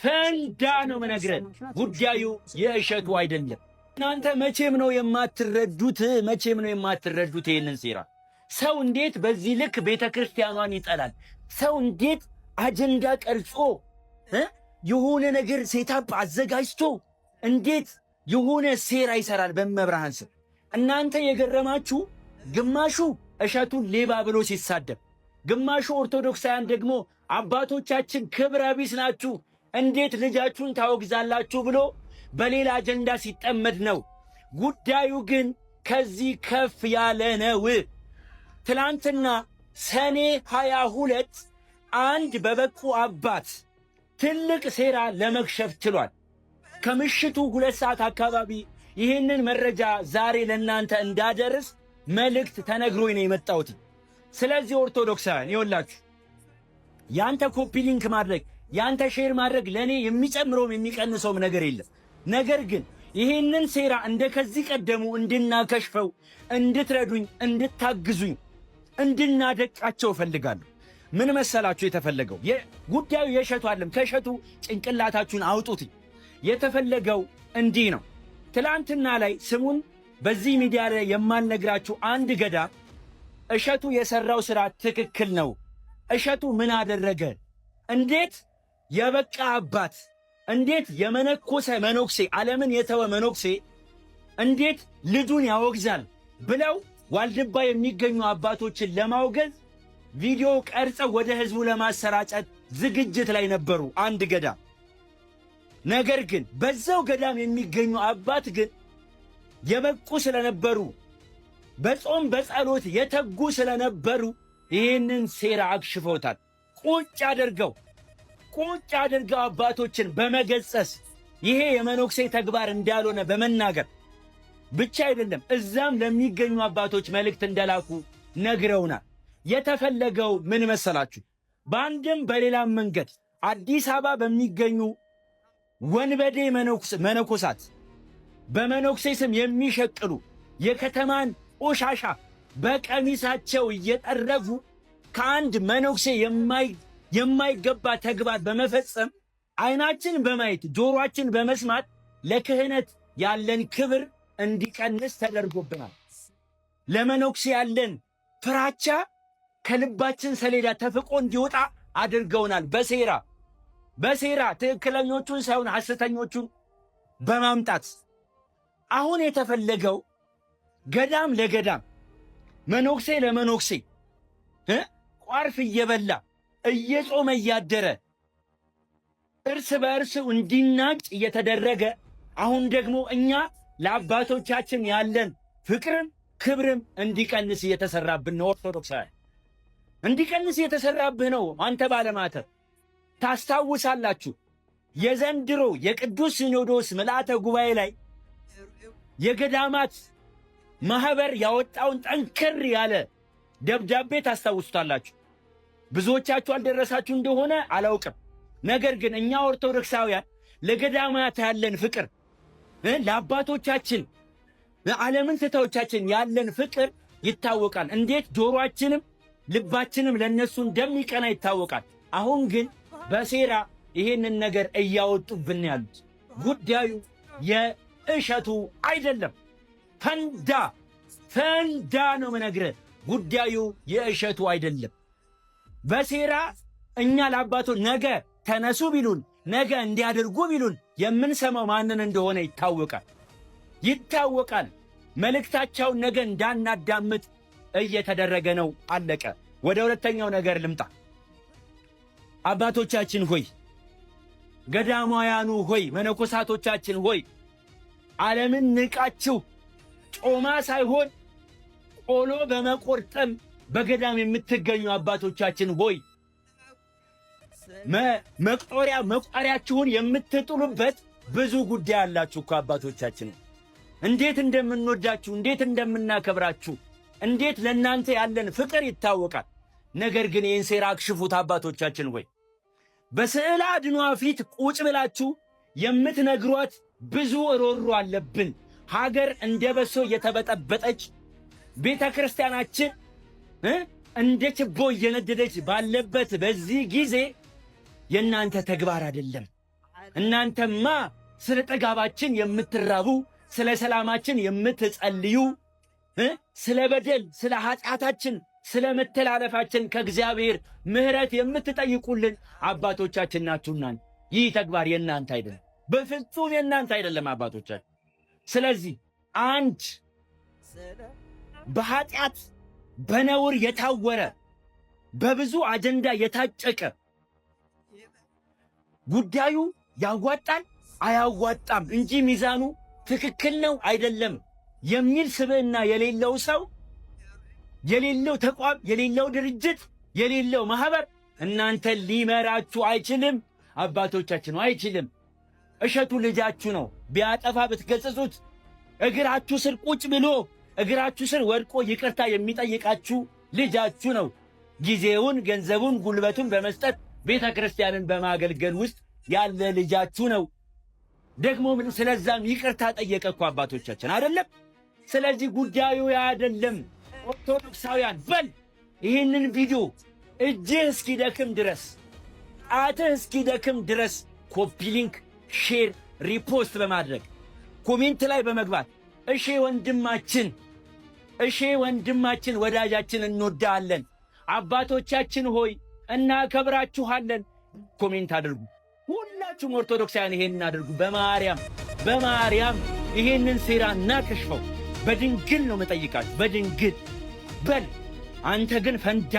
ፈንዳ ነው መነግረን። ጉዳዩ የእሸቱ አይደለም። እናንተ መቼም ነው የማትረዱት ይህንን ሴራ። ሰው እንዴት በዚህ ልክ ቤተ ክርስቲያኗን ይጠላል? ሰው እንዴት አጀንዳ ቀርጾ የሆነ ነገር ሴታፕ አዘጋጅቶ እንዴት የሆነ ሴራ ይሰራል በመብርሃን ስም? እናንተ የገረማችሁ ግማሹ እሸቱን ሌባ ብሎ ሲሳደብ፣ ግማሹ ኦርቶዶክሳውያን ደግሞ አባቶቻችን ክብረ ቢስ ናችሁ፣ እንዴት ልጃችሁን ታወግዛላችሁ ብሎ በሌላ አጀንዳ ሲጠመድ ነው። ጉዳዩ ግን ከዚህ ከፍ ያለ ነው። ትላንትና ሰኔ 22 አንድ በበቁ አባት ትልቅ ሴራ ለመክሸፍ ችሏል። ከምሽቱ 2 ሰዓት አካባቢ ይህንን መረጃ ዛሬ ለእናንተ እንዳደርስ መልእክት ተነግሮኝ ነው የመጣሁት። ስለዚህ ኦርቶዶክሳውያን ይኸውላችሁ፣ ያንተ ኮፒ ሊንክ ማድረግ ያንተ ሼር ማድረግ ለእኔ የሚጨምረውም የሚቀንሰውም ነገር የለም። ነገር ግን ይህንን ሴራ እንደ ከዚህ ቀደሙ እንድናከሽፈው እንድትረዱኝ፣ እንድታግዙኝ፣ እንድናደቃቸው እፈልጋለሁ። ምን መሰላችሁ የተፈለገው? ጉዳዩ የእሸቱ አይደለም። ከእሸቱ ጭንቅላታችሁን አውጡት። የተፈለገው እንዲህ ነው። ትላንትና ላይ ስሙን በዚህ ሚዲያ ላይ የማልነግራችሁ አንድ ገዳም እሸቱ የሰራው ሥራ ትክክል ነው። እሸቱ ምን አደረገ? እንዴት የበቃ አባት፣ እንዴት የመነኮሰ መነኩሴ፣ ዓለምን የተወ መነኩሴ እንዴት ልጁን ያወግዛል ብለው ዋልድባ የሚገኙ አባቶችን ለማውገዝ ቪዲዮ ቀርጸው ወደ ሕዝቡ ለማሰራጨት ዝግጅት ላይ ነበሩ አንድ ገዳም። ነገር ግን በዛው ገዳም የሚገኙ አባት ግን የበቁ ስለነበሩ፣ በጾም በጸሎት የተጉ ስለነበሩ ይህንን ሴራ አክሽፈውታል። ቁጭ አድርገው አባቶችን በመገጸስ ይሄ የመነኩሴ ተግባር እንዳልሆነ በመናገር ብቻ አይደለም፣ እዛም ለሚገኙ አባቶች መልእክት እንደላኩ ነግረውናል። የተፈለገው ምን መሰላችሁ? በአንድም በሌላም መንገድ አዲስ አበባ በሚገኙ ወንበዴ መነኮሳት በመነኩሴ ስም የሚሸቅሉ የከተማን ቆሻሻ በቀሚሳቸው እየጠረጉ ከአንድ መነኩሴ የማይገባ ተግባር በመፈጸም ዓይናችን በማየት ጆሮአችን በመስማት ለክህነት ያለን ክብር እንዲቀንስ ተደርጎብናል። ለመነኩሴ ያለን ፍራቻ ከልባችን ሰሌዳ ተፍቆ እንዲወጣ አድርገውናል። በሴራ ትክክለኞቹን ሳይሆን ሐሰተኞቹን በማምጣት አሁን የተፈለገው ገዳም ለገዳም መነኩሴ ለመነኩሴ ቋርፍ እየበላ እየጾመ እያደረ እርስ በእርስ እንዲናጭ እየተደረገ አሁን ደግሞ እኛ ለአባቶቻችን ያለን ፍቅርም ክብርም እንዲቀንስ እየተሰራብን ነው። ኦርቶዶክሳውያን እንዲቀንስ እየተሰራብህ ነው። አንተ ባለማተብ ታስታውሳላችሁ፣ የዘንድሮ የቅዱስ ሲኖዶስ ምልአተ ጉባኤ ላይ የገዳማት ማህበር ያወጣውን ጠንከር ያለ ደብዳቤ ታስታውሱታላችሁ። ብዙዎቻችሁ አልደረሳችሁ እንደሆነ አላውቅም። ነገር ግን እኛ ኦርቶዶክሳውያን ለገዳማት ያለን ፍቅር፣ ለአባቶቻችን ለዓለምን ትተዎቻችን ያለን ፍቅር ይታወቃል። እንዴት ጆሮአችንም ልባችንም ለነሱ እንደሚቀና ይታወቃል። አሁን ግን በሴራ ይሄንን ነገር እያወጡብን ያሉት ጉዳዩ የእሸቱ አይደለም። ፈንዳ ነው መነግርህ። ጉዳዩ የእሸቱ አይደለም። በሴራ እኛ ለአባቶች ነገ ተነሱ ቢሉን፣ ነገ እንዲያደርጉ ቢሉን የምንሰማው ማንን እንደሆነ ይታወቃል። መልእክታቸውን ነገ እንዳናዳምጥ እየተደረገ ነው። አለቀ። ወደ ሁለተኛው ነገር ልምጣ። አባቶቻችን ሆይ፣ ገዳማውያኑ ሆይ፣ መነኮሳቶቻችን ሆይ፣ ዓለምን ንቃችሁ ጮማ ሳይሆን ቆሎ በመቆርጠም በገዳም የምትገኙ አባቶቻችን ሆይ፣ መቋሪያችሁን የምትጥሉበት ብዙ ጉዳይ አላችሁ እኮ አባቶቻችን። እንዴት እንደምንወዳችሁ፣ እንዴት እንደምናከብራችሁ፣ እንዴት ለእናንተ ያለን ፍቅር ይታወቃል። ነገር ግን ይህን ሴራ አክሽፉት አባቶቻችን ሆይ። በስዕል አድኗ ፊት ቁጭ ብላችሁ የምትነግሯት ብዙ ሮሮ አለብን። ሀገር እንደ በሶ እየተበጠበጠች ቤተ ክርስቲያናችን እንደ ችቦ እየነደደች ባለበት በዚህ ጊዜ የእናንተ ተግባር አይደለም፣ እናንተማ ስለ ጥጋባችን የምትራቡ፣ ስለ ሰላማችን የምትጸልዩ፣ ስለ በደል፣ ስለ ኃጢአታችን፣ ስለ መተላለፋችን ከእግዚአብሔር ምሕረት የምትጠይቁልን አባቶቻችን ናችሁና ይህ ተግባር የእናንተ አይደለም፣ በፍጹም የእናንተ አይደለም አባቶቻችን። ስለዚህ አንድ በኃጢአት በነውር የታወረ በብዙ አጀንዳ የታጨቀ ጉዳዩ ያዋጣል አያዋጣም እንጂ ሚዛኑ ትክክል ነው አይደለም የሚል ስብዕና የሌለው ሰው፣ የሌለው ተቋም፣ የሌለው ድርጅት፣ የሌለው ማህበር እናንተ ሊመራችሁ አይችልም። አባቶቻችን አይችልም። እሸቱ ልጃችሁ ነው። ቢያጠፋ ብትገጽጹት እግራችሁ ስር ቁጭ ብሎ እግራችሁ ስር ወድቆ ይቅርታ የሚጠይቃችሁ ልጃችሁ ነው። ጊዜውን፣ ገንዘቡን፣ ጉልበቱን በመስጠት ቤተ ክርስቲያንን በማገልገል ውስጥ ያለ ልጃችሁ ነው። ደግሞ ስለዛም ይቅርታ ጠየቀ እኮ አባቶቻችን አይደለም። ስለዚህ ጉዳዩ አይደለም። ኦርቶዶክሳውያን በል ይህንን ቪዲዮ እጅህ እስኪደክም ድረስ ጣትህ እስኪደክም ድረስ ኮፒ ሊንክ፣ ሼር፣ ሪፖስት በማድረግ ኮሜንት ላይ በመግባት እሺ ወንድማችን፣ እሺ ወንድማችን፣ ወዳጃችን እንወዳለን፣ አባቶቻችን ሆይ እናከብራችኋለን ኮሜንት አድርጉ። ሁላችሁም ኦርቶዶክሳውያን ይሄንን አድርጉ። በማርያም ይሄንን ሴራ እናከሽፈው። በድንግል ነው መጠይቃችሁ፣ በድንግል በል። አንተ ግን ፈንዳ